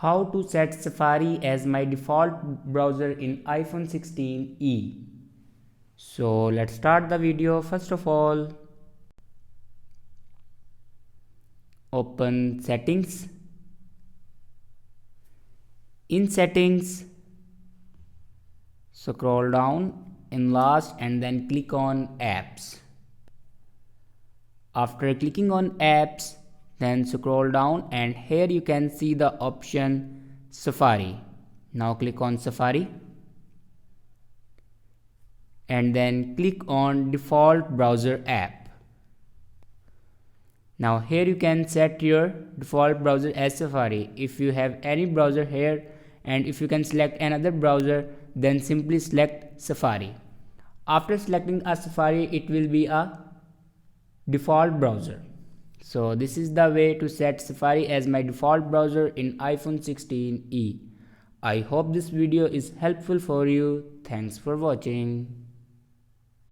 How to set Safari as my default browser in iPhone 16e. So let's start the video. First of all, open settings. In settings, scroll down in last and then click on apps. After clicking on apps, then scroll down and here you can see the option Safari. Now click on Safari and then click on default browser app. Now here you can set your default browser as Safari. If you have any browser here and if you can select another browser, then simply select Safari. After selecting a Safari, it will be a default browser. So this is the way to set Safari as my default browser in iPhone 16e. I hope this video is helpful for you. Thanks for watching.